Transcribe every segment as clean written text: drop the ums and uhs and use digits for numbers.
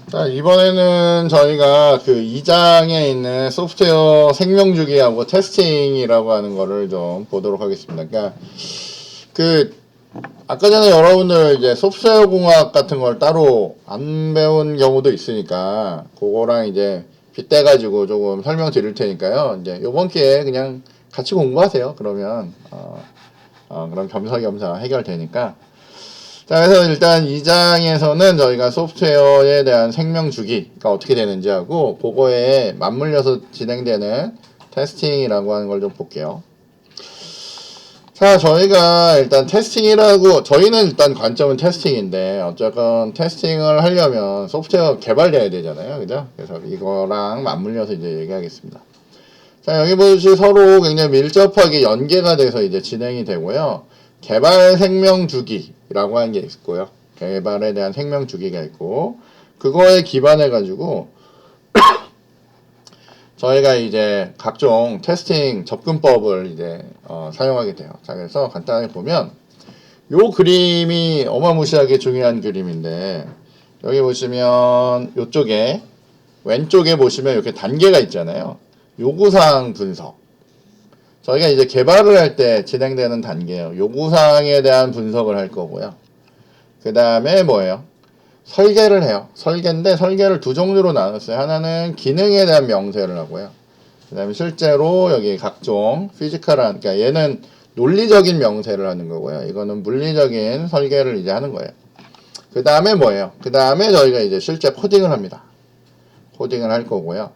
자, 이번에는 저희가 그 2장에 있는 소프트웨어 생명주기하고 테스팅이라고 하는 거를 좀 보도록 하겠습니다. 그러니까 그 아까 전에 여러분들 이제 소프트웨어 공학 같은 걸 따로 안 배운 경우도 있으니까 그거랑 이제 빗대가지고 조금 설명드릴 테니까요. 이제 요번 기회에 그냥 같이 공부하세요. 그러면 그럼 겸사겸사 해결되니까. 자, 그래서 일단 2장에서는 저희가 소프트웨어에 대한 생명 주기가 어떻게 되는지 하고 그거에 맞물려서 진행되는 테스팅이라고 하는 걸 좀 볼게요. 자, 저희가 일단 테스팅이라고, 저희는 일단 관점은 테스팅인데, 어쨌건 테스팅을 하려면 소프트웨어 개발돼야 되잖아요. 그죠? 그래서 이거랑 맞물려서 이제 얘기하겠습니다. 자, 여기 보시 서로 굉장히 밀접하게 연계가 돼서 이제 진행이 되고요. 개발 생명 주기라고 하는 게 있고요. 개발에 대한 생명 주기가 있고, 그거에 기반해 가지고 저희가 이제 각종 테스팅 접근법을 이제 사용하게 돼요. 자, 그래서 간단하게 보면 요 그림이 어마무시하게 중요한 그림인데, 여기 보시면 요쪽에 왼쪽에 보시면 이렇게 단계가 있잖아요. 요구사항 분석. 저희가 이제 개발을 할 때 진행되는 단계예요. 요구사항에 대한 분석을 할 거고요. 그 다음에 뭐예요? 설계를 해요. 설계인데 설계를 두 종류로 나눴어요. 하나는 기능에 대한 명세를 하고요. 그 다음에 실제로 여기 각종 피지컬한, 그러니까 얘는 논리적인 명세를 하는 거고요. 이거는 물리적인 설계를 이제 하는 거예요. 그 다음에 뭐예요? 그 다음에 저희가 이제 실제 코딩을 합니다. 코딩을 할 거고요.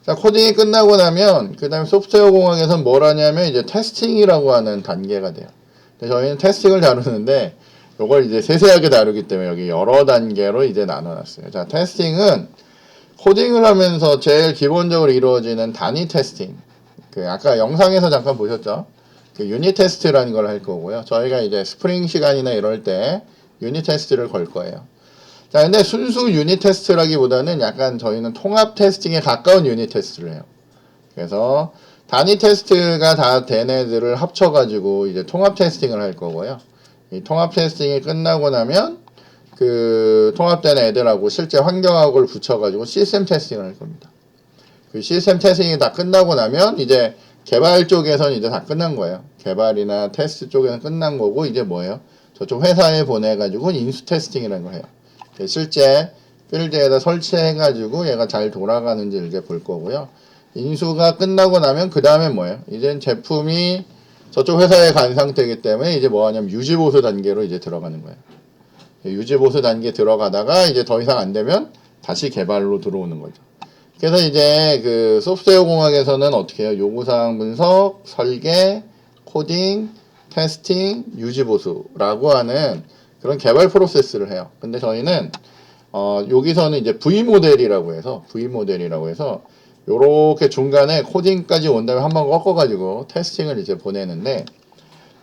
자, 코딩이 끝나고 나면 그 다음에 소프트웨어 공학에서는 뭘 하냐면 이제 테스팅이라고 하는 단계가 돼요. 저희는 테스팅을 다루는데 요걸 이제 세세하게 다루기 때문에 여기 여러 단계로 이제 나눠놨어요. 자, 테스팅은 코딩을 하면서 제일 기본적으로 이루어지는 단위 테스팅. 그 아까 영상에서 잠깐 보셨죠? 그 유닛 테스트라는 걸 할 거고요. 저희가 이제 스프링 시간이나 이럴 때 유닛 테스트를 걸 거예요. 자, 근데 순수 유닛 테스트라기보다는 약간 저희는 통합 테스팅에 가까운 유닛 테스트를 해요. 그래서 단위 테스트가 다 된 애들을 합쳐가지고 이제 통합 테스팅을 할 거고요. 이 통합 테스팅이 끝나고 나면 그 통합된 애들하고 실제 환경하고를 붙여가지고 시스템 테스팅을 할 겁니다. 그 시스템 테스팅이 다 끝나고 나면 이제 개발 쪽에서는 이제 다 끝난 거예요. 개발이나 테스트 쪽에서는 끝난 거고 이제 뭐예요? 저쪽 회사에 보내가지고 인수 테스팅이라는 걸 해요. 실제 필드에다 설치해가지고 얘가 잘 돌아가는지 이제 볼 거고요. 인수가 끝나고 나면 그 다음에 뭐예요? 이제 제품이 저쪽 회사에 간 상태이기 때문에 이제 뭐 하냐면 유지보수 단계로 이제 들어가는 거예요. 유지보수 단계 들어가다가 이제 더 이상 안 되면 다시 개발로 들어오는 거죠. 그래서 이제 그 소프트웨어 공학에서는 어떻게 해요? 요구사항 분석, 설계, 코딩, 테스팅, 유지보수라고 하는 그런 개발 프로세스를 해요. 근데 저희는 여기서는 이제 V 모델이라고 해서 요렇게 중간에 코딩까지 온 다음에 한번 꺾어가지고 테스팅을 이제 보내는데,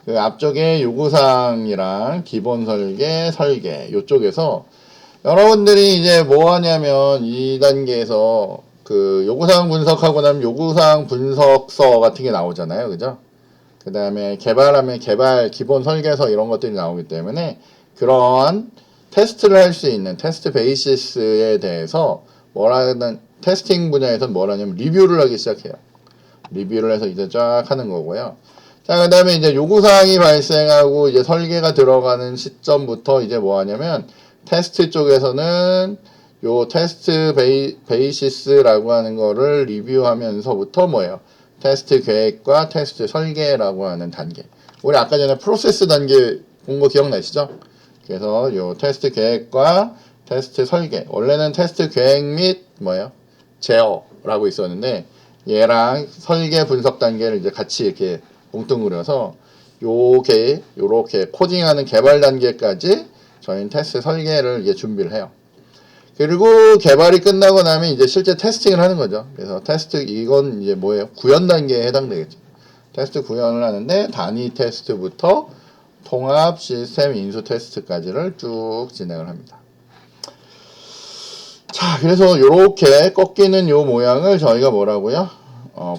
그 앞쪽에 요구사항이랑 기본 설계 요쪽에서 여러분들이 이제 뭐 하냐면 2단계에서 그 요구사항 분석하고 나면 요구사항 분석서 같은 게 나오잖아요. 그죠? 그 다음에 개발하면 개발 기본 설계서 이런 것들이 나오기 때문에 그런 테스트를 할 수 있는 테스트 베이시스에 대해서 뭐라는 테스팅 분야에서 뭘 하냐면 리뷰를 하기 시작해요. 리뷰를 해서 이제 쫙 하는 거고요. 자, 그 다음에 이제 요구사항이 발생하고 이제 설계가 들어가는 시점부터 이제 뭐 하냐면 테스트 쪽에서는 요 테스트 베이시스라고 하는 거를 리뷰하면서부터 뭐예요? 테스트 계획과 테스트 설계라고 하는 단계. 우리 아까 전에 프로세스 단계 본 거 기억나시죠? 그래서 요 테스트 계획과 테스트 설계. 원래는 테스트 계획 및 뭐예요? 제어라고 있었는데 얘랑 설계 분석 단계를 이제 같이 이렇게 뭉뚱그려서 요렇게 코딩하는 개발 단계까지 저희는 테스트 설계를 이제 준비를 해요. 그리고 개발이 끝나고 나면 이제 실제 테스팅을 하는 거죠. 그래서 테스트 이건 이제 뭐예요? 구현 단계에 해당되겠죠. 테스트 구현을 하는데 단위 테스트부터 통합 시스템 인수 테스트까지를 쭉 진행을 합니다. 자, 그래서 요렇게 꺾이는 요 모양을 저희가 뭐라고요?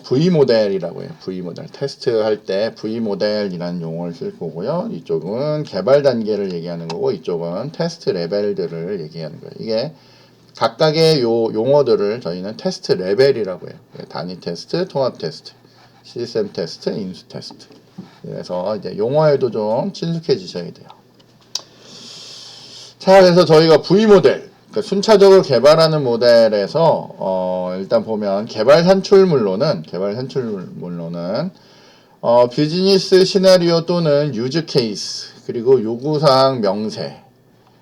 V 모델이라고 해요. V 모델. 테스트할 때 V 모델이라는 용어를 쓸 거고요. 이쪽은 개발 단계를 얘기하는 거고 이쪽은 테스트 레벨들을 얘기하는 거예요. 이게 각각의 요 용어들을 저희는 테스트 레벨이라고 해요. 단위 테스트, 통합 테스트, 시스템 테스트, 인수 테스트. 그래서 이제 용어에도 좀 친숙해지셔야 돼요. 자, 그래서 저희가 V 모델, 그러니까 순차적으로 개발하는 모델에서 일단 보면 개발 산출물로는 비즈니스 시나리오 또는 유즈 케이스, 그리고 요구사항 명세,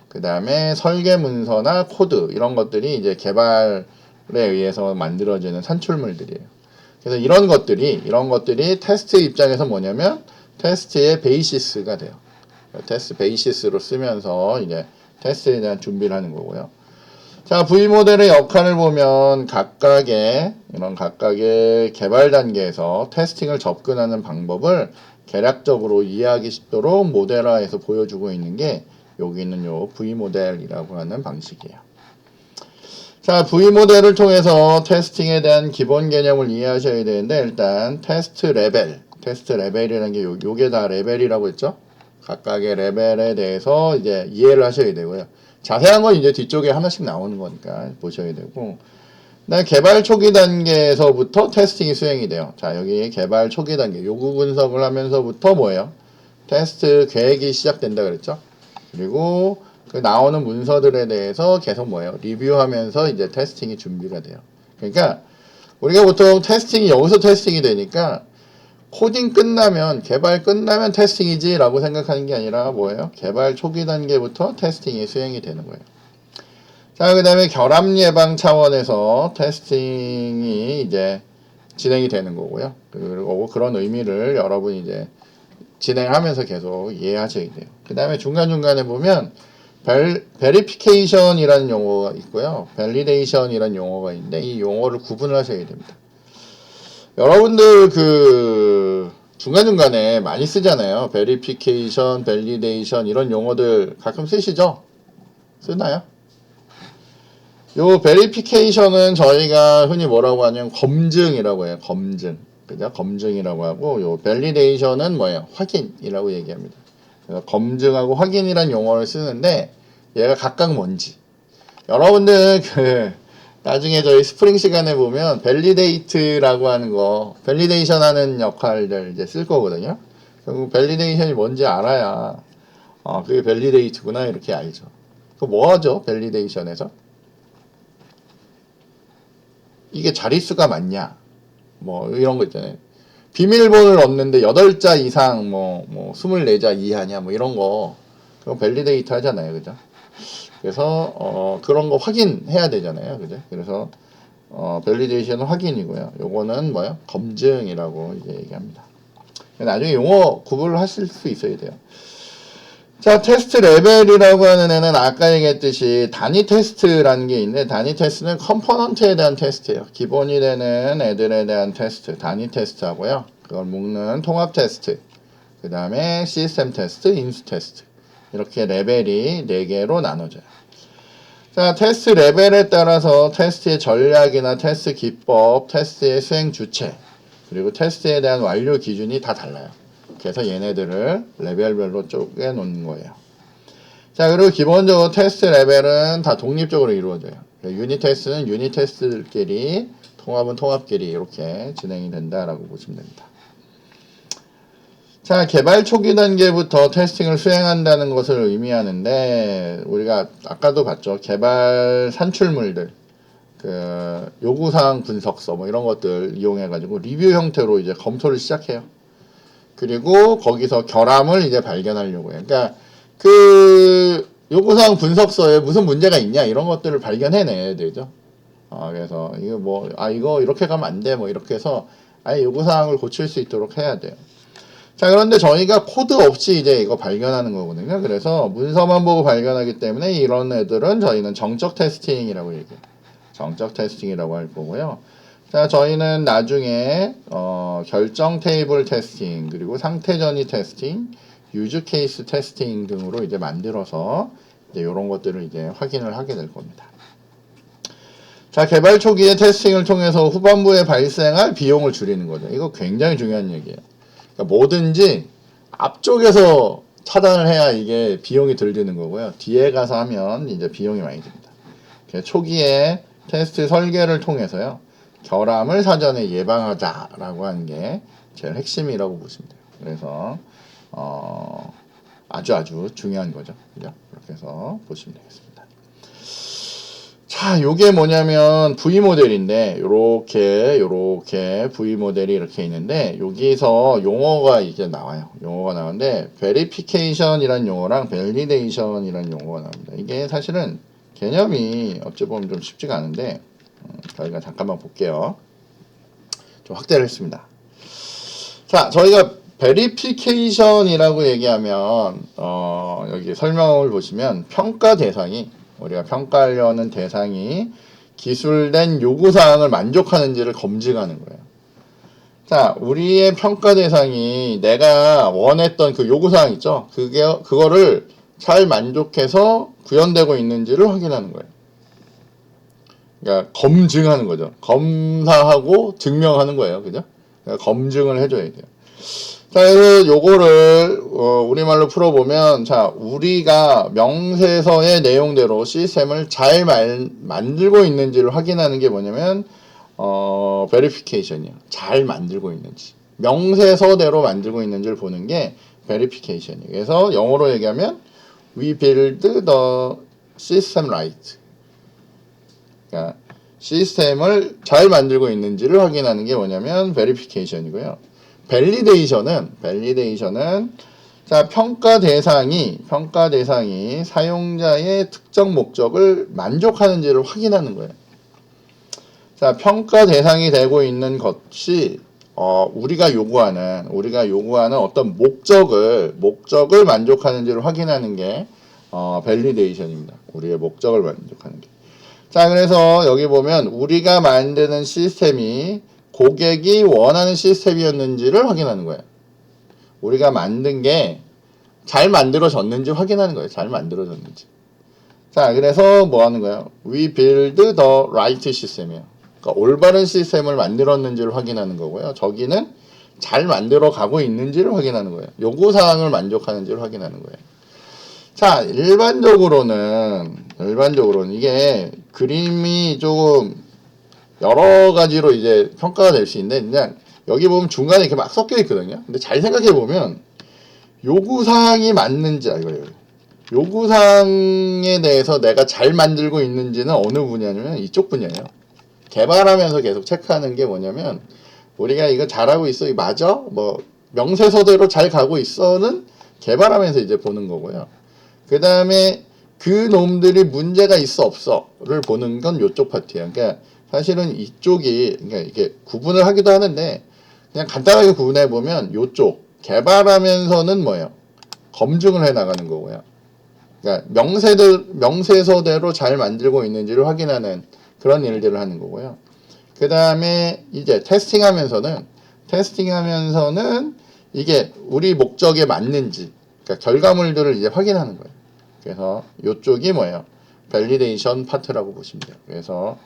그 다음에 설계 문서나 코드 이런 것들이 이제 개발에 의해서 만들어지는 산출물들이에요. 그래서 이런 것들이 테스트 입장에서 뭐냐면 테스트의 베이시스가 돼요. 테스트 베이시스로 쓰면서 이제 테스트에 대한 준비를 하는 거고요. 자, V모델의 역할을 보면 각각의 개발 단계에서 테스팅을 접근하는 방법을 개략적으로 이해하기 쉽도록 모델화해서 보여주고 있는 게 여기 있는 요 V모델이라고 하는 방식이에요. 자, V모델을 통해서 테스팅에 대한 기본 개념을 이해하셔야 되는데, 일단 테스트 레벨이라는 게 요게 다 레벨이라고 했죠? 각각의 레벨에 대해서 이제 이해를 하셔야 되고요. 자세한 건 이제 뒤쪽에 하나씩 나오는 거니까 보셔야 되고, 그다음에 개발 초기 단계에서부터 테스팅이 수행이 돼요. 자, 여기 개발 초기 단계 요구 분석을 하면서부터 뭐예요? 테스트 계획이 시작된다 그랬죠? 그리고 그 나오는 문서들에 대해서 계속 뭐예요? 리뷰하면서 이제 테스팅이 준비가 돼요. 그러니까 우리가 보통 테스팅이 여기서 테스팅이 되니까 코딩 끝나면, 개발 끝나면 테스팅이지 라고 생각하는 게 아니라 뭐예요? 개발 초기 단계부터 테스팅이 수행이 되는 거예요. 자, 그 다음에 결함 예방 차원에서 테스팅이 이제 진행이 되는 거고요. 그리고 그런 의미를 여러분이 이제 진행하면서 계속 이해하셔야 돼요. 그 다음에 중간중간에 보면 베리피케이션이라는 용어가 있고요. 밸리데이션이라는 용어가 있는데 이 용어를 구분을 하셔야 됩니다. 여러분들 중간중간에 많이 쓰잖아요. 베리피케이션, 밸리데이션 이런 용어들 가끔 쓰시죠? 쓰나요? 요 베리피케이션은 저희가 흔히 뭐라고 하냐면 검증이라고 해요. 검증. 그죠? 검증이라고 하고 요 밸리데이션은 뭐예요? 확인이라고 얘기합니다. 검증하고 확인이란 용어를 쓰는데 얘가 각각 뭔지 여러분들 나중에 저희 스프링 시간에 보면 밸리데이트라고 하는 거 밸리데이션 하는 역할들 이제 쓸 거거든요. 그리고 밸리데이션이 뭔지 알아야 그게 밸리데이트구나 이렇게 알죠. 그 뭐 하죠? 밸리데이션에서 이게 자릿수가 맞냐 뭐 이런 거 있잖아요. 비밀번호를 얻는데 8자 이상 뭐 24자 이하냐 뭐 이런 거 그거 밸리데이트 하잖아요. 그죠? 그래서 그런 거 확인해야 되잖아요. 그죠? 그래서 밸리데이션 확인이고요. 요거는 뭐요? 검증이라고 이제 얘기합니다. 나중에 용어 구분을 하실 수 있어야 돼요. 자, 테스트 레벨이라고 하는 애는 아까 얘기했듯이 단위 테스트라는 게 있는데 단위 테스트는 컴포넌트에 대한 테스트예요. 기본이 되는 애들에 대한 테스트, 단위 테스트 하고요. 그걸 묶는 통합 테스트, 그 다음에 시스템 테스트, 인수 테스트 이렇게 레벨이 4개로 나눠져요. 자, 테스트 레벨에 따라서 테스트의 전략이나 테스트 기법, 테스트의 수행 주체, 그리고 테스트에 대한 완료 기준이 다 달라요. 그래서 얘네들을 레벨별로 쪼개 놓는 거예요. 자, 그리고 기본적으로 테스트 레벨은 다 독립적으로 이루어져요. 유닛 테스트는 유닛 테스트끼리, 통합은 통합끼리 이렇게 진행이 된다라고 보시면 됩니다. 자, 개발 초기 단계부터 테스팅을 수행한다는 것을 의미하는데 우리가 아까도 봤죠. 개발 산출물들, 요구사항 분석서 뭐 이런 것들 이용해 가지고 리뷰 형태로 이제 검토를 시작해요. 그리고 거기서 결함을 이제 발견하려고 해요. 그러니까 요구사항 분석서에 무슨 문제가 있냐 이런 것들을 발견해내야 되죠. 그래서 이거 이렇게 가면 안 돼 뭐 이렇게 해서 아예 요구사항을 고칠 수 있도록 해야 돼요. 자, 그런데 저희가 코드 없이 이제 이거 발견하는 거거든요. 그래서 문서만 보고 발견하기 때문에 이런 애들은 저희는 정적 테스팅이라고 얘기해요. 정적 테스팅이라고 할 거고요. 자, 저희는 나중에 결정 테이블 테스팅, 그리고 상태 전이 테스팅, 유즈 케이스 테스팅 등으로 이제 만들어서 이제 이런 것들을 이제 확인을 하게 될 겁니다. 자, 개발 초기에 테스팅을 통해서 후반부에 발생할 비용을 줄이는 거죠. 이거 굉장히 중요한 얘기예요. 그러니까 뭐든지 앞쪽에서 차단을 해야 이게 비용이 덜 드는 거고요. 뒤에 가서 하면 이제 비용이 많이 듭니다. 초기에 테스트 설계를 통해서요. 결함을 사전에 예방하자라고 하는 게 제일 핵심이라고 보시면 돼요. 그래서 아주 중요한 거죠. 그죠? 그렇게 해서 보시면 되겠습니다. 자, 요게 뭐냐면 V 모델인데 요렇게 V 모델이 이렇게 있는데 여기서 용어가 이제 나와요. 용어가 나오는데 verification이란 용어랑 validation이란 용어가 나옵니다. 이게 사실은 개념이 어찌 보면 좀 쉽지가 않은데 저희가 잠깐만 볼게요. 좀 확대를 했습니다. 자, 저희가 verification이라고 얘기하면 여기 설명을 보시면 평가 대상이 우리가 평가하려는 대상이 기술된 요구사항을 만족하는지를 검증하는 거예요. 자, 우리의 평가 대상이 내가 원했던 그 요구사항 있죠? 그거를 잘 만족해서 구현되고 있는지를 확인하는 거예요. 그러니까 검증하는 거죠. 검사하고 증명하는 거예요. 그죠? 그러니까 검증을 해줘야 돼요. 자, 그래서 요거를 우리말로 풀어보면, 자, 우리가 명세서의 내용대로 시스템을 잘 만들고 있는지를 확인하는 게 뭐냐면 verification이에요. 잘 만들고 있는지, 명세서대로 만들고 있는지를 보는 게 verification이에요. 그래서 영어로 얘기하면 we build the system right. 그러니까 시스템을 잘 만들고 있는지를 확인하는 게 뭐냐면 verification이고요. 밸리데이션은 자, 평가 대상이 사용자의 특정 목적을 만족하는지를 확인하는 거예요. 자, 평가 대상이 되고 있는 것이 우리가 요구하는 어떤 목적을 만족하는지를 확인하는 게 밸리데이션입니다. 우리의 목적을 만족하는 게. 자, 그래서 여기 보면 우리가 만드는 시스템이 고객이 원하는 시스템이었는지를 확인하는 거예요. 우리가 만든 게 잘 만들어졌는지 확인하는 거예요. 잘 만들어졌는지. 자, 그래서 뭐 하는 거예요? We build the right system이에요. 그러니까 올바른 시스템을 만들었는지를 확인하는 거고요. 저기는 잘 만들어 가고 있는지를 확인하는 거예요. 요구사항을 만족하는지를 확인하는 거예요. 자, 일반적으로는 이게 그림이 조금 여러 가지로 이제 평가가 될 수 있는데, 그냥 여기 보면 중간에 이렇게 막 섞여 있거든요. 근데 잘 생각해 보면 요구사항이 맞는지, 요구사항에 대해서 내가 잘 만들고 있는지는 어느 분야냐면 이쪽 분야예요. 개발하면서 계속 체크하는 게 뭐냐면, 우리가 이거 잘하고 있어, 이거 맞아? 뭐 명세서대로 잘 가고 있어는 개발하면서 이제 보는 거고요. 그 다음에 그 놈들이 문제가 있어 없어를 보는 건 요쪽 파트예요. 그러니까 사실은 이쪽이, 그러니까 이게 구분을 하기도 하는데, 그냥 간단하게 구분해 보면 요쪽 개발하면서는 뭐예요? 검증을 해 나가는 거고요. 그러니까 명세서대로 잘 만들고 있는지를 확인하는 그런 일들을 하는 거고요. 그 다음에 이제 테스팅하면서는 이게 우리 목적에 맞는지, 그러니까 결과물들을 이제 확인하는 거예요. 그래서 요쪽이 뭐예요? 밸리데이션 파트라고 보시면 돼요. 그래서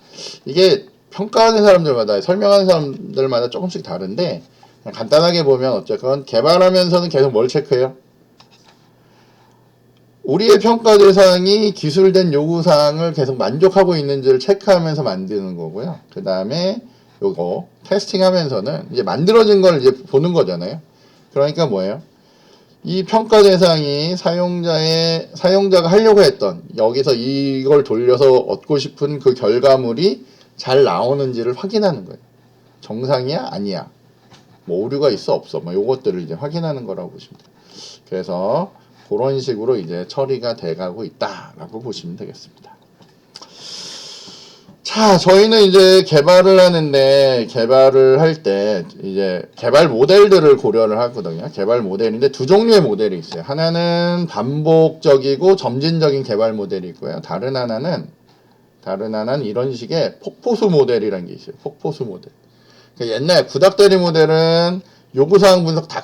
이게 평가하는 사람들마다, 설명하는 사람들마다 조금씩 다른데, 간단하게 보면 어쨌건 개발하면서는 계속 뭘 체크해요? 우리의 평가 대상이 기술된 요구사항을 계속 만족하고 있는지를 체크하면서 만드는 거고요. 그 다음에 요거 테스팅하면서는 이제 만들어진 걸 이제 보는 거잖아요. 그러니까 뭐예요? 이 평가 대상이 사용자가 하려고 했던, 여기서 이걸 돌려서 얻고 싶은 그 결과물이 잘 나오는지를 확인하는 거예요. 정상이야? 아니야? 뭐 오류가 있어? 없어? 뭐 요것들을 이제 확인하는 거라고 보시면 돼요. 그래서 그런 식으로 이제 처리가 돼가고 있다라고 보시면 되겠습니다. 자, 저희는 이제 개발을 하는데, 개발을 할 때 이제 개발 모델들을 고려를 하거든요. 개발 모델인데 두 종류의 모델이 있어요. 하나는 반복적이고 점진적인 개발 모델이 있고요. 다른 하나는 이런 식의 폭포수 모델이라는 게 있어요. 폭포수 모델. 그러니까 옛날 구닥다리 모델은 요구사항 분석 다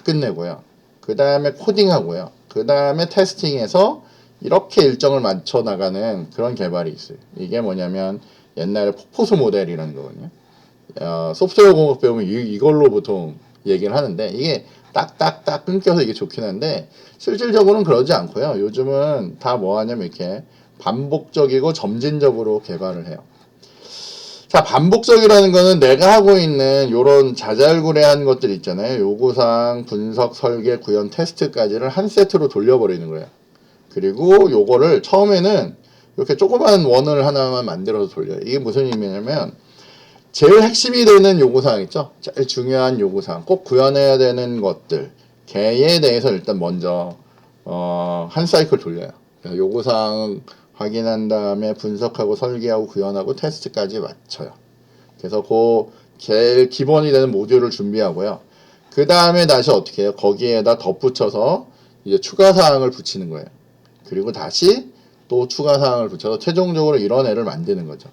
끝내고요. 그 다음에 코딩하고요. 그 다음에 테스팅해서 이렇게 일정을 맞춰 나가는 그런 개발이 있어요. 이게 뭐냐면 옛날에 폭포수 모델이라는 거거든요. 소프트웨어 공학 배우면 이걸로 보통 얘기를 하는데, 이게 딱딱딱 끊겨서 이게 좋긴 한데 실질적으로는 그러지 않고요. 요즘은 다 뭐 하냐면 이렇게 반복적이고 점진적으로 개발을 해요. 자, 반복적이라는 거는 내가 하고 있는 요런 자잘구레한 것들 있잖아요. 요구사항, 분석, 설계, 구현, 테스트까지를 한 세트로 돌려버리는 거예요. 그리고 요거를 처음에는 이렇게 조그만 원을 하나만 만들어서 돌려요. 이게 무슨 의미냐면 제일 핵심이 되는 요구사항 있죠? 제일 중요한 요구사항, 꼭 구현해야 되는 것들, 걔에 대해서 일단 먼저 한 사이클 돌려요. 요구사항 확인한 다음에 분석하고 설계하고 구현하고 테스트까지 맞춰요. 그래서 그 제일 기본이 되는 모듈을 준비하고요. 그 다음에 다시 어떻게 해요? 거기에다 덧붙여서 이제 추가사항을 붙이는 거예요. 그리고 다시 또 추가사항을 붙여서 최종적으로 이런 애를 만드는 거죠.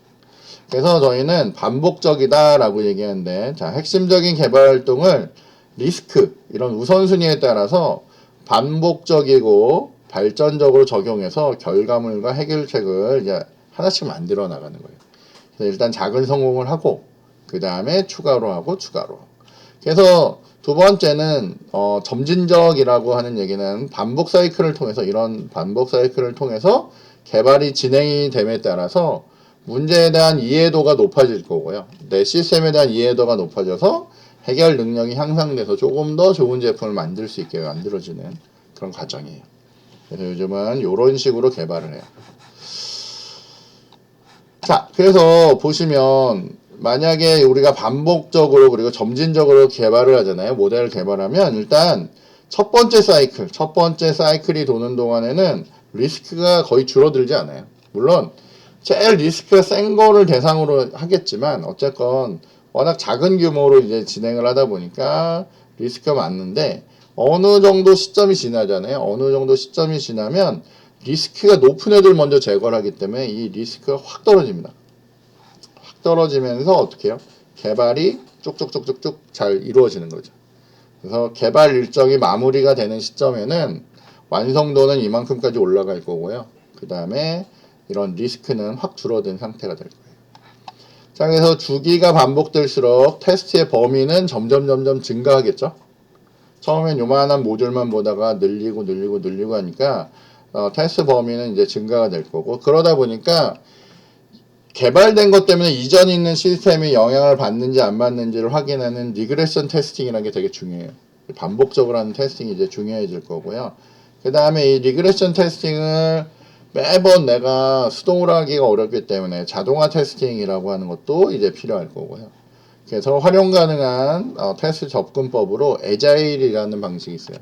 그래서 저희는 반복적이다라고 얘기하는데, 자, 핵심적인 개발 활동을 리스크, 이런 우선순위에 따라서 반복적이고 발전적으로 적용해서 결과물과 해결책을 이제 하나씩 만들어 나가는 거예요. 그래서 일단 작은 성공을 하고, 그 다음에 추가로 하고, 추가로. 그래서 두 번째는, 점진적이라고 하는 얘기는 반복 사이클을 통해서, 이런 반복 사이클을 통해서 개발이 진행이 됨에 따라서 문제에 대한 이해도가 높아질 거고요. 내 시스템에 대한 이해도가 높아져서 해결 능력이 향상돼서 조금 더 좋은 제품을 만들 수 있게 만들어지는 그런 과정이에요. 그래서 요즘은 이런 식으로 개발을 해요. 자, 그래서 보시면 만약에 우리가 반복적으로 그리고 점진적으로 개발을 하잖아요. 모델을 개발하면 일단 첫 번째 사이클이 도는 동안에는 리스크가 거의 줄어들지 않아요. 물론 제일 리스크가 센 거를 대상으로 하겠지만 어쨌건 워낙 작은 규모로 이제 진행을 하다 보니까 리스크가 많은데 어느 정도 시점이 지나잖아요. 어느 정도 시점이 지나면 리스크가 높은 애들 먼저 제거를 하기 때문에 이 리스크가 확 떨어집니다. 확 떨어지면서 어떻게 해요? 개발이 쭉쭉쭉쭉쭉 잘 이루어지는 거죠. 그래서 개발 일정이 마무리가 되는 시점에는 완성도는 이만큼까지 올라갈 거고요. 그 다음에 이런 리스크는 확 줄어든 상태가 될 거예요. 자, 그래서 주기가 반복될수록 테스트의 범위는 점점 증가하겠죠. 처음엔 요만한 모듈만 보다가 늘리고 하니까 테스트 범위는 이제 증가가 될 거고, 그러다 보니까 개발된 것 때문에 이전 있는 시스템이 영향을 받는지 안 받는지를 확인하는 리그레션 테스팅이라는 게 되게 중요해요. 반복적으로 하는 테스팅이 이제 중요해질 거고요. 그 다음에 이 리그레션 테스팅을 매번 내가 수동으로 하기가 어렵기 때문에 자동화 테스팅이라고 하는 것도 이제 필요할 거고요. 그래서 활용 가능한 테스트 접근법으로 에자일이라는 방식이 있어요.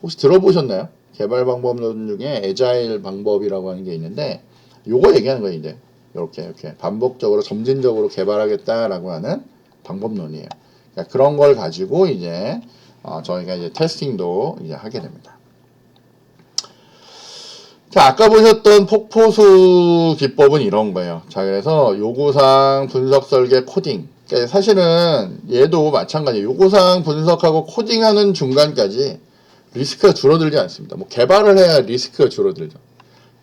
혹시 들어보셨나요? 개발 방법 중에 에자일 방법이라고 하는 게 있는데 요거 얘기하는 거예요. 이제 이렇게 반복적으로 점진적으로 개발하겠다라고 하는 방법론이에요. 그러니까 그런 걸 가지고 이제 저희가 이제 테스팅도 이제 하게 됩니다. 자, 아까 보셨던 폭포수 기법은 이런 거예요. 자, 그래서 요구사항, 분석, 설계, 코딩. 그러니까 사실은 얘도 마찬가지예요. 요구사항 분석하고 코딩하는 중간까지 리스크가 줄어들지 않습니다. 뭐 개발을 해야 리스크가 줄어들죠.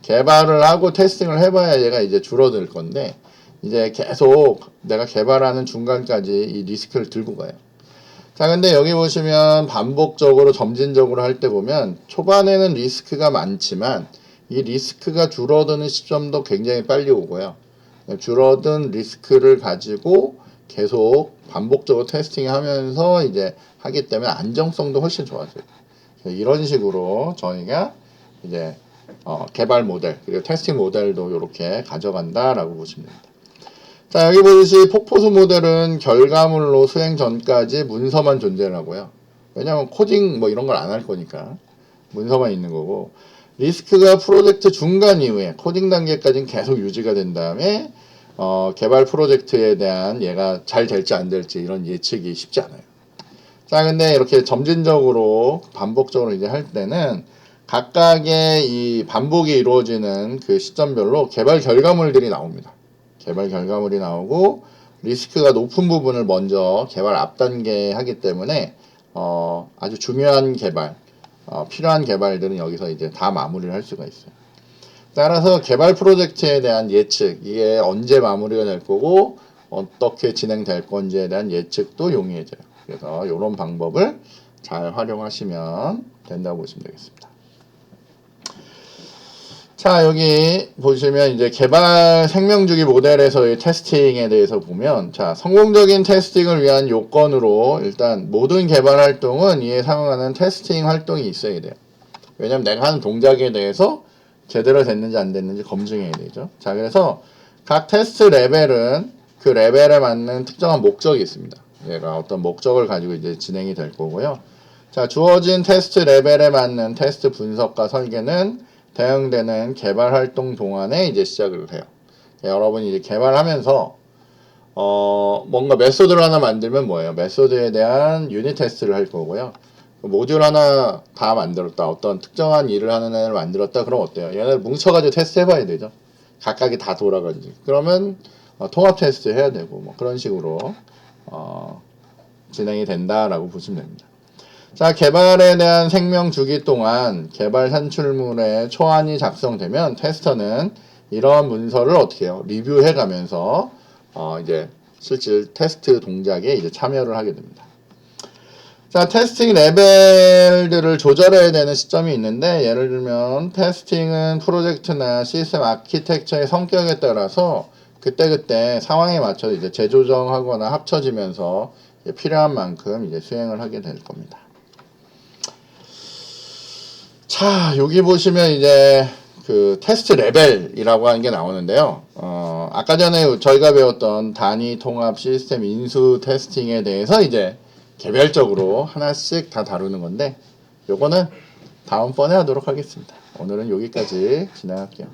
개발을 하고 테스팅을 해봐야 얘가 이제 줄어들 건데 이제 계속 내가 개발하는 중간까지 이 리스크를 들고 가요. 자, 근데 여기 보시면 반복적으로 점진적으로 할 때 보면 초반에는 리스크가 많지만 이 리스크가 줄어드는 시점도 굉장히 빨리 오고요. 줄어든 리스크를 가지고 계속 반복적으로 테스팅하면서 이제 하기 때문에 안정성도 훨씬 좋아져요. 이런 식으로 저희가 이제 개발 모델 그리고 테스팅 모델도 이렇게 가져간다라고 보시면 됩니다. 자, 여기 보듯이 폭포수 모델은 결과물로 수행 전까지 문서만 존재하고요. 왜냐하면 코딩 뭐 이런 걸 안 할 거니까 문서만 있는 거고, 리스크가 프로젝트 중간 이후에 코딩 단계까지는 계속 유지가 된 다음에 개발 프로젝트에 대한 얘가 잘 될지 안 될지 이런 예측이 쉽지 않아요. 자, 근데 이렇게 점진적으로 반복적으로 이제 할 때는 각각의 이 반복이 이루어지는 그 시점별로 개발 결과물들이 나옵니다. 개발 결과물이 나오고 리스크가 높은 부분을 먼저 개발 앞단계에 하기 때문에 아주 중요한 개발, 필요한 개발들은 여기서 이제 다 마무리를 할 수가 있어요. 따라서 개발 프로젝트에 대한 예측, 이게 언제 마무리가 될 거고 어떻게 진행될 건지에 대한 예측도 용이해져요. 그래서 이런 방법을 잘 활용하시면 된다고 보시면 되겠습니다. 자, 자, 여기 보시면 이제 개발 생명주기 모델에서의 테스팅에 대해서 보면, 자, 성공적인 테스팅을 위한 요건으로 일단 모든 개발 활동은 이에 상응하는 테스팅 활동이 있어야 돼요. 왜냐면 내가 하는 동작에 대해서 제대로 됐는지 안 됐는지 검증해야 되죠. 자, 그래서 각 테스트 레벨은 그 레벨에 맞는 특정한 목적이 있습니다. 얘가 어떤 목적을 가지고 이제 진행이 될 거고요. 자, 주어진 테스트 레벨에 맞는 테스트 분석과 설계는 대응되는 개발 활동 동안에 이제 시작을 해요. 여러분이 이제 개발하면서 뭔가 메소드를 하나 만들면 뭐예요? 메소드에 대한 유닛 테스트를 할 거고요. 모듈 하나 다 만들었다. 어떤 특정한 일을 하는 애를 만들었다. 그럼 어때요? 얘네를 뭉쳐가지고 테스트 해봐야 되죠. 각각이 다 돌아가지고. 그러면 통합 테스트 해야 되고 뭐 그런 식으로 진행이 된다라고 보시면 됩니다. 자, 개발에 대한 생명 주기 동안 개발 산출물의 초안이 작성되면 테스터는 이러한 문서를 어떻게 해요? 리뷰해 가면서 이제 실질 테스트 동작에 이제 참여를 하게 됩니다. 자, 테스팅 레벨들을 조절해야 되는 시점이 있는데, 예를 들면 테스팅은 프로젝트나 시스템 아키텍처의 성격에 따라서 그때그때 상황에 맞춰 이제 재조정하거나 합쳐지면서 필요한 만큼 이제 수행을 하게 될 겁니다. 자, 여기 보시면 이제 그 테스트 레벨이라고 하는 게 나오는데요. 아까 전에 저희가 배웠던 단위 통합 시스템 인수 테스팅에 대해서 이제 개별적으로 하나씩 다 다루는 건데, 요거는 다음번에 하도록 하겠습니다. 오늘은 여기까지 진행할게요.